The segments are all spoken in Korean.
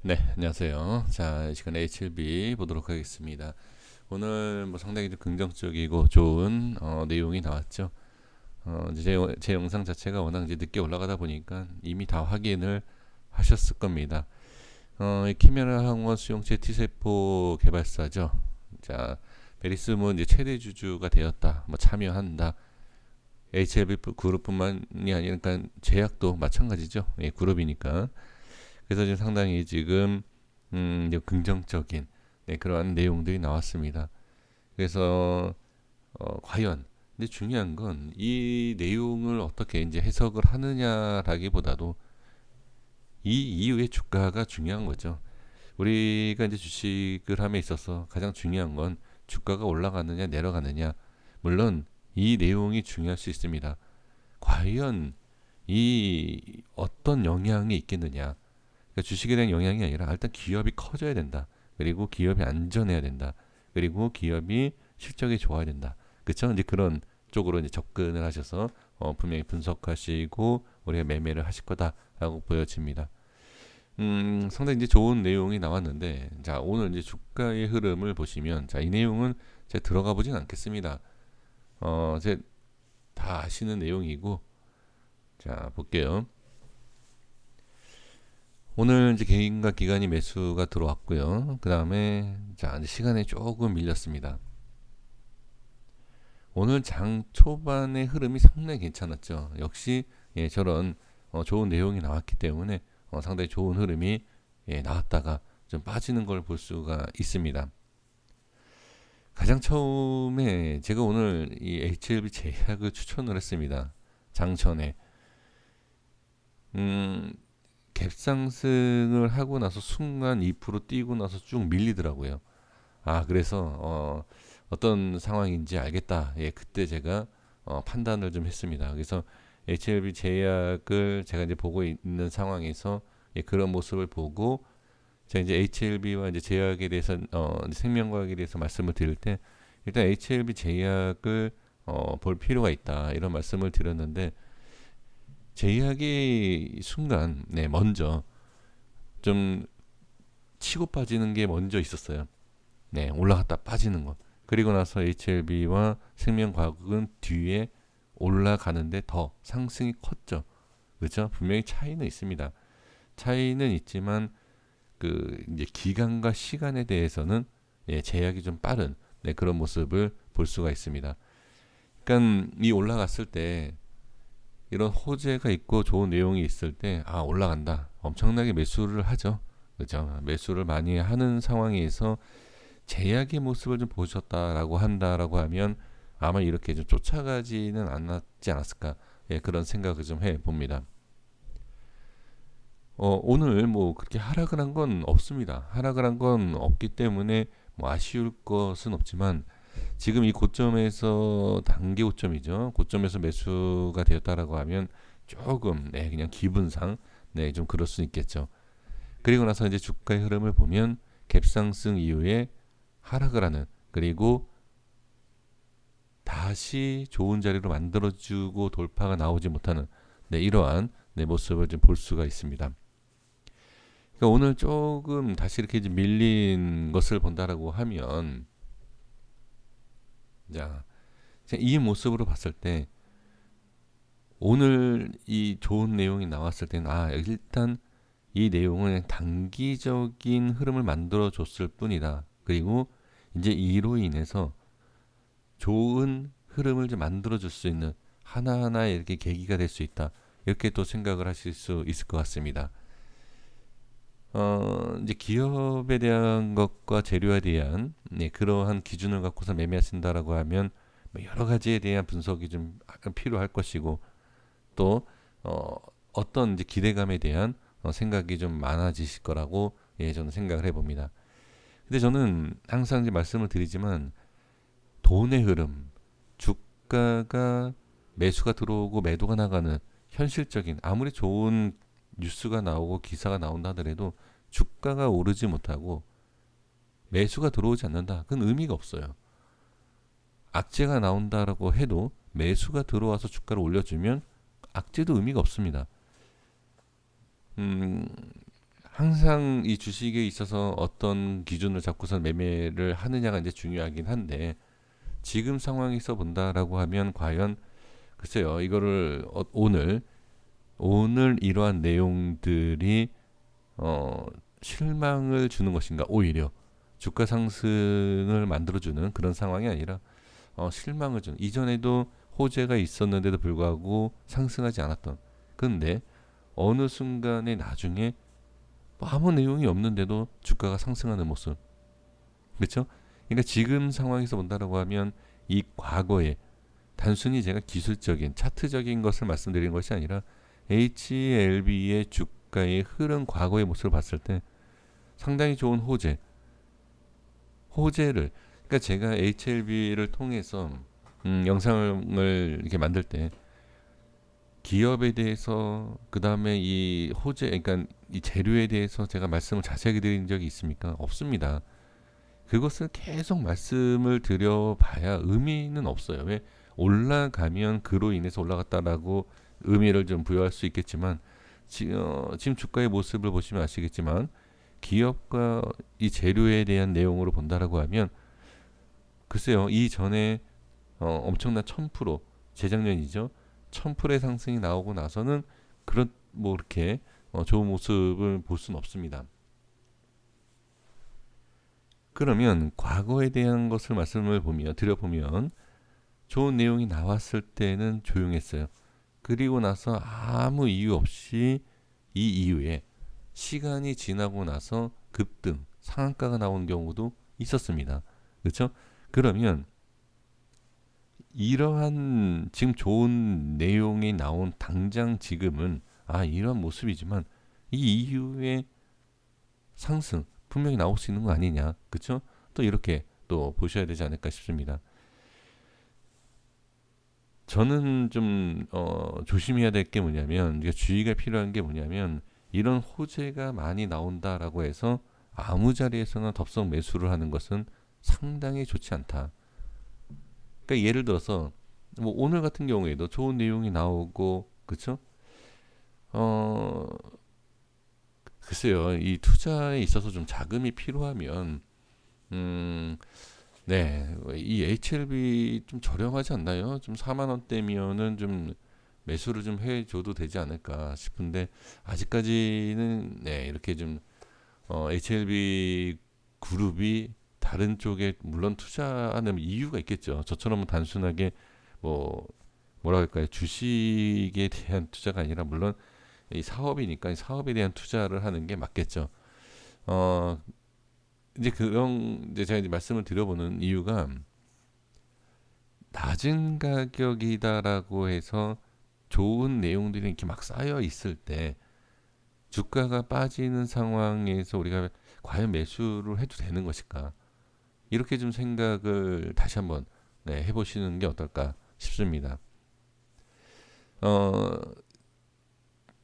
네, 안녕하세요. 자, 이 시간 H1B 보도록 하겠습니다. 오늘 뭐 상당히 좀 긍정적이고 좋은 내용이 나왔죠. 이제 제 영상 자체가 워낙 이제 늦게 올라가다 보니까 이미 다 확인을 하셨을 겁니다. 이 키메라 항원 수용체 T세포 개발사죠. 자, 베리스몬 이제 최대 주주가 되었다. 뭐 참여한다. HLB 그룹뿐만이 아니라 그러니까 제약도 마찬가지죠. 예, 그룹이니까. 그래서 지금 상당히 지금 이제 긍정적인 네, 그러한 내용들이 나왔습니다. 그래서 과연 근데 중요한 건 이 내용을 어떻게 이제 해석을 하느냐라기보다도 이 이후의 주가가 중요한 거죠. 우리가 이제 주식을 함에 있어서 가장 중요한 건 주가가 올라가느냐 내려가느냐. 물론 이 내용이 중요할 수 있습니다. 과연 이 어떤 영향이 있겠느냐. 그러니까 주식에 대한 영향이 아니라 일단 기업이 커져야 된다. 그리고 기업이 안전해야 된다. 그리고 기업이 실적이 좋아야 된다. 그렇죠? 이제 그런 쪽으로 이제 접근을 하셔서 분명히 분석하시고 우리가 매매를 하실 거다라고 보여집니다. 상당히 이제 좋은 내용이 나왔는데, 자 오늘 이제 주가의 흐름을 보시면, 자 이 내용은 제가 들어가 보진 않겠습니다. 제 다 아시는 내용이고, 자 볼게요. 오늘 이제 개인과 기관이 매수가 들어왔고요. 그 다음에 자 이제 시간에 조금 밀렸습니다. 오늘 장 초반의 흐름이 상당히 괜찮았죠. 역시 예, 저런 좋은 내용이 나왔기 때문에 상당히 좋은 흐름이 예, 나왔다가 좀 빠지는 걸 볼 수가 있습니다. 가장 처음에 제가 오늘 이 HLB 제약을 추천을 했습니다. 장전에 음, 갭상승을 하고 나서 순간 2% 뛰고 나서 쭉 밀리더라고요. 아, 그래서 어떤 상황인지 알겠다. 예, 그때 제가 판단을 좀 했습니다. 그래서 HLB 제약을 제가 이제 보고 있는 상황에서 예, 그런 모습을 보고 제가 이제 HLB와 이제 제약에 대해서 생명과학에 대해서 말씀을 드릴 때 일단 HLB 제약을 볼 필요가 있다 이런 말씀을 드렸는데 제약이 순간 네, 먼저 좀 치고 빠지는 게 먼저 있었어요. 네, 올라갔다 빠지는 것. 그리고 나서 HLB와 생명과학은 뒤에 올라가는데 더 상승이 컸죠. 그렇죠? 분명히 차이는 있습니다. 차이는 있지만 그 이제 기간과 시간에 대해서는 예, 제약이 좀 빠른 네, 그런 모습을 볼 수가 있습니다. 그러니까 이 올라갔을 때 이런 호재가 있고 좋은 내용이 있을 때 아 올라간다 엄청나게 매수를 하죠. 그죠? 매수를 많이 하는 상황에서 제약의 모습을 좀 보셨다라고 한다라고 하면 아마 이렇게 좀 쫓아가지는 않았지 않았을까. 예, 그런 생각을 좀 해봅니다. 오늘 뭐 그렇게 하락을 한 건 없습니다. 하락을 한 건 없기 때문에 뭐 아쉬울 것은 없지만 지금 이 고점에서 단기 고점이죠. 고점에서 매수가 되었다라고 하면 조금 네, 그냥 기분상 네, 좀 그럴 수 있겠죠. 그리고 나서 이제 주가의 흐름을 보면 갭상승 이후에 하락을 하는 그리고 다시 좋은 자리로 만들어주고 돌파가 나오지 못하는 네, 이러한 네, 모습을 좀 볼 수가 있습니다. 그러니까 오늘 조금 다시 이렇게 좀 밀린 것을 본다라고 하면 자, 이 모습으로 봤을 때 오늘 이 좋은 내용이 나왔을 때는 아 일단 이 내용은 단기적인 흐름을 만들어 줬을 뿐이다. 그리고 이제 이로 인해서 좋은 흐름을 좀 만들어 줄 수 있는 하나하나의 이렇게 계기가 될 수 있다. 이렇게 또 생각을 하실 수 있을 것 같습니다. 이제 기업에 대한 것과 재료에 대한 네, 그러한 기준을 갖고서 매매하신다라고 하면 뭐 여러 가지에 대한 분석이 좀 필요할 것이고 또 어떤 이제 기대감에 대한 생각이 좀 많아지실 거라고 예, 저는 생각을 해봅니다. 근데 저는 항상 이제 말씀을 드리지만 돈의 흐름, 주가가 매수가 들어오고 매도가 나가는 현실적인 아무리 좋은 뉴스가 나오고 기사가 나온다 하더라도 주가가 오르지 못하고 매수가 들어오지 않는다. 그건 의미가 없어요. 악재가 나온다라고 해도 매수가 들어와서 주가를 올려주면 악재도 의미가 없습니다. 음, 항상 이 주식에 있어서 어떤 기준을 잡고서 매매를 하느냐가 이제 중요하긴 한데 지금 상황에서 본다라고 하면 과연 글쎄요 이거를 오늘 이러한 내용들이 어, 실망을 주는 것인가 오히려 주가 상승을 만들어주는 그런 상황이 아니라 실망을 주는 이전에도 호재가 있었는데도 불구하고 상승하지 않았던 그런데 어느 순간에 나중에 뭐 아무 내용이 없는데도 주가가 상승하는 모습 그렇죠? 그러니까 지금 상황에서 본다라고 하면 이 과거에 단순히 제가 기술적인 차트적인 것을 말씀드리는 것이 아니라 HLB의 주가의 흐른 과거의 모습을 봤을 때 상당히 좋은 호재를 그러니까 제가 HLB를 통해서 영상을 이렇게 만들 때 기업에 대해서 그 다음에 이 그러니까 이 재료에 대해서 제가 말씀을 자세하게 드린 적이 있습니까? 없습니다. 그것을 계속 말씀을 드려봐야 의미는 없어요. 왜 올라가면 그로 인해서 올라갔다라고 의미를 좀 부여할 수 있겠지만 지금 주가의 모습을 보시면 아시겠지만 기업과 이 재료에 대한 내용으로 본다라고 하면 글쎄요 이전에 엄청난 1000% 재작년이죠 1000%의 상승이 나오고 나서는 그런 뭐 이렇게 좋은 모습을 볼 수는 없습니다. 그러면 과거에 대한 것을 말씀을 드려보면 좋은 내용이 나왔을 때는 조용했어요. 그리고 나서 아무 이유 없이 이 이후에 시간이 지나고 나서 급등, 상한가가 나온 경우도 있었습니다. 그렇죠? 그러면 이러한 지금 좋은 내용이 나온 당장 지금은 이런 모습이지만 이 이후에 상승 분명히 나올 수 있는 거 아니냐, 그렇죠? 또 이렇게 또 보셔야 되지 않을까 싶습니다. 저는 좀 조심해야 될 게 뭐냐면 주의가 필요한 게 뭐냐면 이런 호재가 많이 나온다라고 해서 아무 자리에서나 덥석 매수를 하는 것은 상당히 좋지 않다. 그러니까 예를 들어서 뭐 오늘 같은 경우에도 좋은 내용이 나오고 그쵸? 어 글쎄요 이 투자에 있어서 좀 자금이 필요하면 음 네, 이 HLB 좀 저렴하지 않나요? 좀 4만 원대면은 좀 매수를 좀 해줘도 되지 않을까 싶은데 아직까지는 네 이렇게 좀 HLB 그룹이 다른 쪽에 물론 투자하는 이유가 있겠죠. 저처럼 단순하게 뭐 뭐라 할까요? 주식에 대한 투자가 아니라 물론 이 사업이니까 이 사업에 대한 투자를 하는 게 맞겠죠. 어 이제 그런 이제 제가 이제 말씀을 드려보는 이유가 낮은 가격이다라고 해서 좋은 내용들이 이렇게 막 쌓여 있을 때 주가가 빠지는 상황에서 우리가 과연 매수를 해도 되는 것일까? 이렇게 좀 생각을 다시 한번 네, 해보시는 게 어떨까 싶습니다. 어,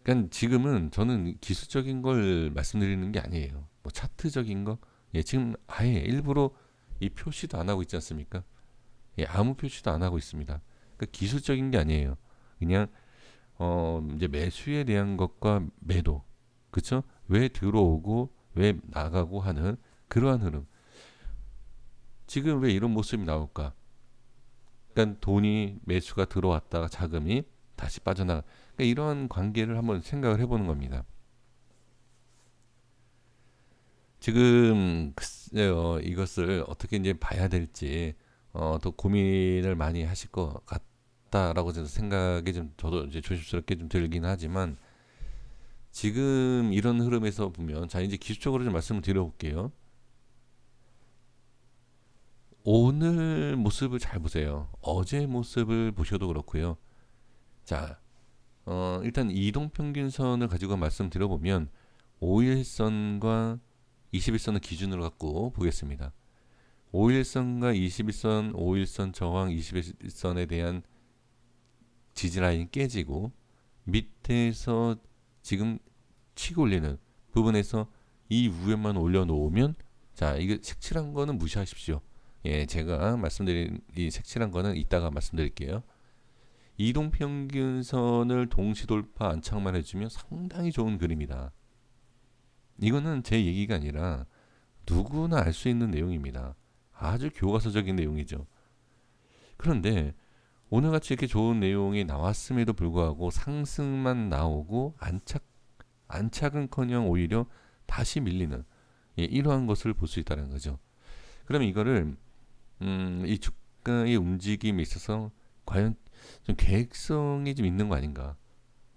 그러니까 지금은 저는 기술적인 걸 말씀드리는 게 아니에요. 뭐 차트적인 거, 예, 지금 아예 일부러 이 표시도 안 하고 있지 않습니까? 예, 아무 표시도 안 하고 있습니다. 그러니까 기술적인 게 아니에요. 그냥 이제 매수에 대한 것과 매도, 그쵸? 왜 들어오고 왜 나가고 하는 그러한 흐름. 지금 왜 이런 모습이 나올까? 그러니까 돈이 매수가 들어왔다가 자금이 다시 빠져나가. 그러니까 이런 관계를 한번 생각을 해보는 겁니다. 지금 글쎄요, 이것을 어떻게 이제 봐야 될지 또 고민을 많이 하실 것 같다라고 저는 생각이 좀 저도 이제 조심스럽게 좀 들긴 하지만 지금 이런 흐름에서 보면 자 이제 기술적으로 좀 말씀을 드려볼게요. 오늘 모습을 잘 보세요. 어제 모습을 보셔도 그렇고요. 자, 일단 이동평균선을 가지고 말씀드려보면 5일선과 21선을 기준으로 갖고 보겠습니다. 5일선과 21선, 5일선 저항, 21선에 대한 지지라인이 깨지고 밑에서 지금 치고 올리는 부분에서 이 위에만 올려놓으면 자, 이거 색칠한 거는 무시하십시오. 예, 제가 말씀드린 이 색칠한 거는 이따가 말씀드릴게요. 이동평균선을 동시 돌파 안착만 해주면 상당히 좋은 그림이다. 이거는 제 얘기가 아니라 누구나 알 수 있는 내용입니다. 아주 교과서적인 내용이죠. 그런데 오늘같이 이렇게 좋은 내용이 나왔음에도 불구하고 상승만 나오고 안착은커녕 오히려 다시 밀리는, 예, 이러한 것을 볼 수 있다는 거죠. 그러면 이거를 이 주가의 움직임에 있어서 과연 좀 계획성이 좀 있는 거 아닌가?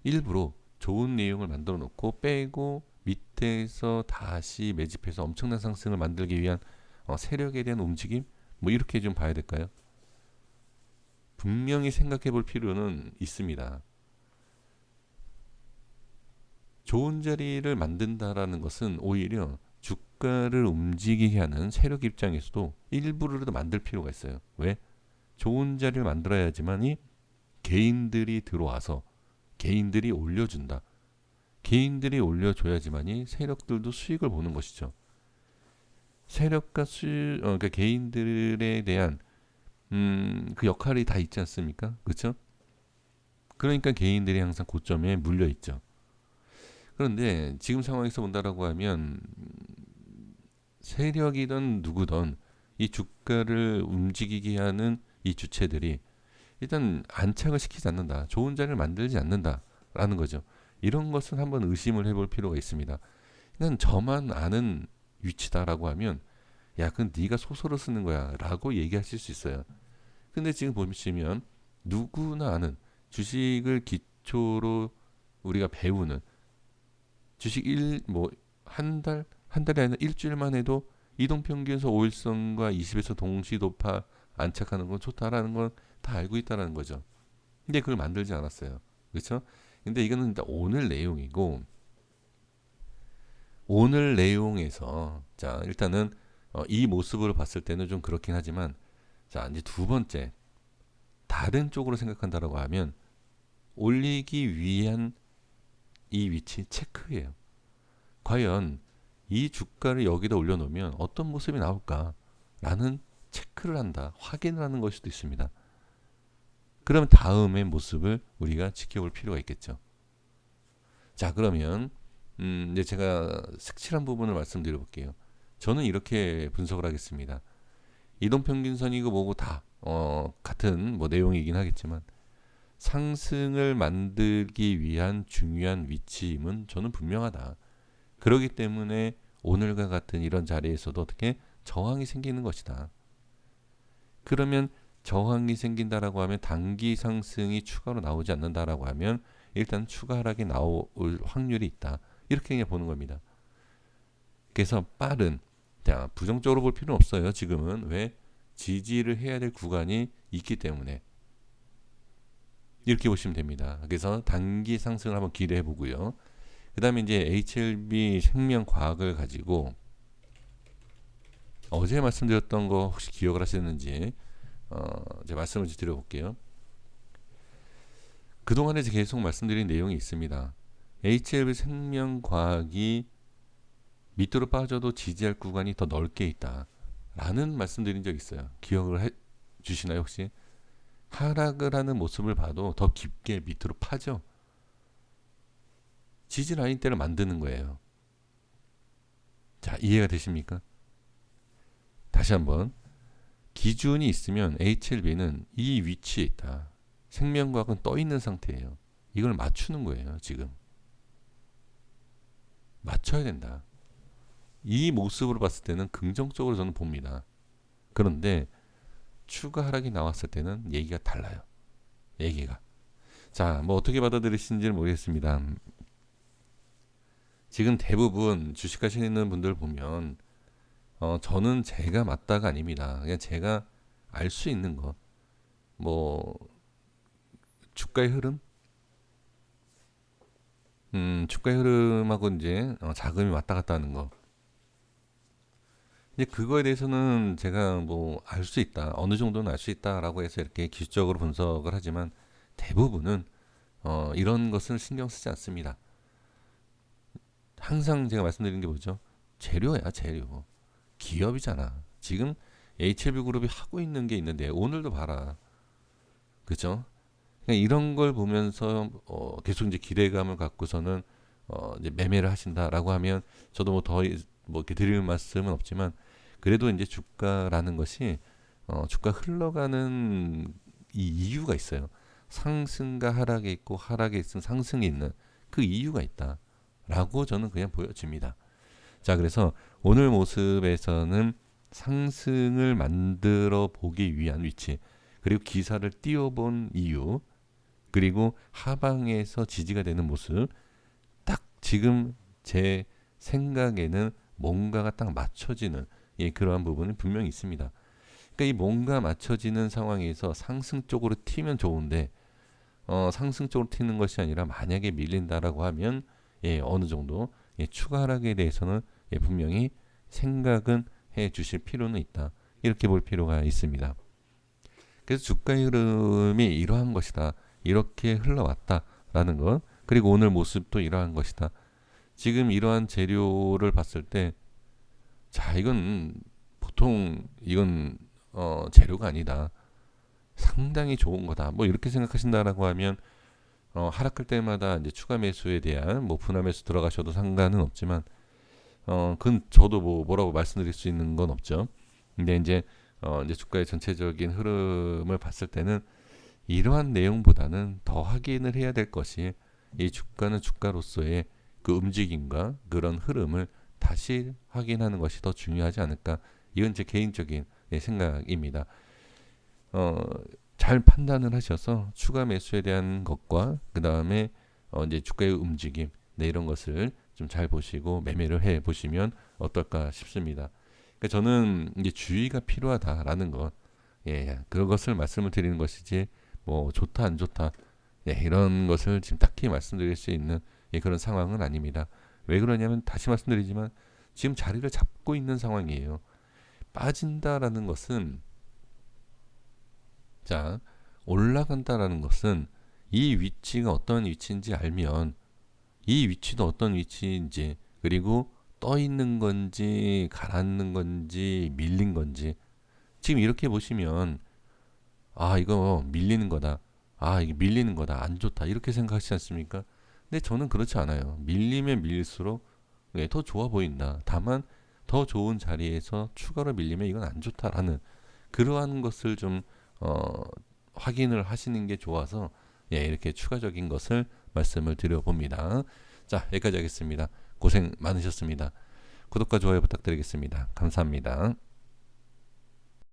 일부러 좋은 내용을 만들어 놓고 빼고 밑에서 다시 매집해서 엄청난 상승을 만들기 위한 세력에 대한 움직임? 뭐 이렇게 좀 봐야 될까요? 분명히 생각해 볼 필요는 있습니다. 좋은 자리를 만든다라는 것은 오히려 주가를 움직이게 하는 세력 입장에서도 일부러라도 만들 필요가 있어요. 왜? 좋은 자리를 만들어야지만이 개인들이 들어와서 개인들이 올려준다. 개인들이 올려줘야지만이 세력들도 수익을 보는 것이죠. 세력과 그러니까 개인들에 대한 그 역할이 다 있지 않습니까? 그렇죠? 그러니까 개인들이 항상 고점에 물려 있죠. 그런데 지금 상황에서 본다라고 하면 세력이든 누구든 이 주가를 움직이게 하는 이 주체들이 일단 안착을 시키지 않는다. 좋은 자리를 만들지 않는다라는 거죠. 이런 것은 한번 의심을 해볼 필요가 있습니다. 그냥 저만 아는 위치다라고 하면 야, 그건 네가 소설을 쓰는 거야라고 얘기하실 수 있어요. 근데 지금 보시면 누구나 아는 주식을 기초로 우리가 배우는 주식 한 달이 아니라 일주일만 해도 이동평균선 5일선과 20에서 동시 도파 안착하는 건 좋다라는 건 다 알고 있다라는 거죠. 근데 그걸 만들지 않았어요. 그렇죠? 근데 이거는 일단 오늘 내용이고 오늘 내용에서 자 일단은 이 모습으로 봤을 때는 좀 그렇긴 하지만 자 이제 두 번째 다른 쪽으로 생각한다라고 하면 올리기 위한 이 위치 체크예요. 과연 이 주가를 여기다 올려놓으면 어떤 모습이 나올까라는 체크를 한다, 확인을 하는 걸 수도 있습니다. 그러면 다음의 모습을 우리가 지켜볼 필요가 있겠죠. 자, 그러면 이제 제가 색칠한 부분을 말씀드려 볼게요. 저는 이렇게 분석을 하겠습니다. 이동평균선이고 뭐고 다 같은 뭐 내용이긴 하겠지만 상승을 만들기 위한 중요한 위치임은 저는 분명하다. 그렇기 때문에 오늘과 같은 이런 자리에서도 어떻게 저항이 생기는 것이다. 그러면 저항이 생긴다라고 하면 단기 상승이 추가로 나오지 않는다라고 하면 일단 추가 하락이 나올 확률이 있다. 이렇게 그냥 보는 겁니다. 그래서 자, 부정적으로 볼 필요는 없어요. 지금은 왜 지지를 해야 될 구간이 있기 때문에 이렇게 보시면 됩니다. 그래서 단기 상승을 한번 기대해 보고요. 그 다음에 이제 HLB 생명과학을 가지고 어제 말씀드렸던 거 혹시 기억을 하시는지 제가 말씀을 드려볼게요. 그동안에 계속 말씀드린 내용이 있습니다. HLB 생명과학이 밑으로 빠져도 지지할 구간이 더 넓게 있다 라는 말씀드린 적 있어요. 기억을 주시나요 혹시? 하락을 하는 모습을 봐도 더 깊게 밑으로 파죠. 지지 라인대를 만드는 거예요. 자, 이해가 되십니까? 다시 한번 기준이 있으면 HLB는 이 위치에 있다. 생명과학은 떠 있는 상태예요. 이걸 맞추는 거예요. 지금 맞춰야 된다. 이 모습으로 봤을 때는 긍정적으로 저는 봅니다. 그런데 추가 하락이 나왔을 때는 얘기가 달라요. 얘기가. 자, 뭐 어떻게 받아들이시는지는 모르겠습니다. 지금 대부분 주식하시는 분들 보면 저는 제가 맞다가 아닙니다. 그냥 제가 알 수 있는 것. 뭐 주가의 흐름? 주가의 흐름하고 이제 자금이 왔다 갔다 하는 거. 이제 그거에 대해서는 제가 뭐 알 수 있다. 어느 정도는 알 수 있다라고 해서 이렇게 기술적으로 분석을 하지만 대부분은 이런 것을 신경 쓰지 않습니다. 항상 제가 말씀드리는 게 뭐죠? 재료야, 재료. 기업이잖아. 지금 HLB 그룹이 하고 있는 게 있는데 오늘도 봐라. 그죠? 그러니까 이런 걸 보면서 계속 이제 기대감을 갖고서는 이제 매매를 하신다라고 하면 저도 뭐 더 뭐 이렇게 드릴 말씀은 없지만 그래도 이제 주가라는 것이 주가 흘러가는 이 이유가 있어요. 상승과 하락이 있고 하락에 있으면 상승이 있는 그 이유가 있다라고 저는 그냥 보여집니다. 자, 그래서 오늘 모습에서는 상승을 만들어 보기 위한 위치, 그리고 기사를 띄워본 이유, 그리고 하방에서 지지가 되는 모습, 딱 지금 제 생각에는 뭔가가 딱 맞춰지는 그러한 부분이 분명히 있습니다. 그러니까 이 뭔가 맞춰지는 상황에서 상승 쪽으로 튀면 좋은데 상승 쪽으로 튀는 것이 아니라 만약에 밀린다라고 하면 어느 정도 추가 하락에 대해서는 분명히 생각은 해 주실 필요는 있다. 이렇게 볼 필요가 있습니다. 그래서 주가의 흐름이 이러한 것이다. 이렇게 흘러왔다라는 것. 그리고 오늘 모습도 이러한 것이다. 지금 이러한 재료를 봤을 때, 자, 이건 보통 이건 재료가 아니다. 상당히 좋은 거다. 뭐 이렇게 생각하신다라고 하면 하락할 때마다 이제 추가 매수에 대한 뭐 분할 매수 들어가셔도 상관은 없지만 그건 저도 뭐라고 말씀드릴 수 있는 건 없죠. 근데 이제 주가의 전체적인 흐름을 봤을 때는 이러한 내용보다는 더 확인을 해야 될 것이 이 주가는 주가로서의 그 움직임과 그런 흐름을 다시 확인하는 것이 더 중요하지 않을까. 이건 제 개인적인 생각입니다. 어, 잘 판단을 하셔서 추가 매수에 대한 것과 그 다음에 이제 주가의 움직임 이런 것을 좀 잘 보시고 매매를 해 보시면 어떨까 싶습니다. 그러니까 저는 이제 주의가 필요하다라는 것, 그것을 말씀을 드리는 것이지 뭐 좋다 안 좋다 이런 것을 지금 딱히 말씀드릴 수 있는 그런 상황은 아닙니다. 왜 그러냐면 다시 말씀드리지만 지금 자리를 잡고 있는 상황이에요. 빠진다라는 것은, 자, 올라간다라는 것은 이 위치가 어떤 위치인지 알면 이 위치도 어떤 위치인지, 그리고 떠 있는 건지 가라앉는 건지 밀린 건지 지금 이렇게 보시면 아, 이거 밀리는 거다. 아, 이게 밀리는 거다. 안 좋다. 이렇게 생각하시지 않습니까? 근데 저는 그렇지 않아요. 밀리면 밀릴수록 더 좋아 보인다. 다만 더 좋은 자리에서 추가로 밀리면 이건 안 좋다라는 그러한 것을 좀 확인을 하시는 게 좋아서 이렇게 추가적인 것을 말씀을 드려봅니다. 자, 여기까지 하겠습니다. 고생 많으셨습니다. 구독과 좋아요 부탁드리겠습니다. 감사합니다.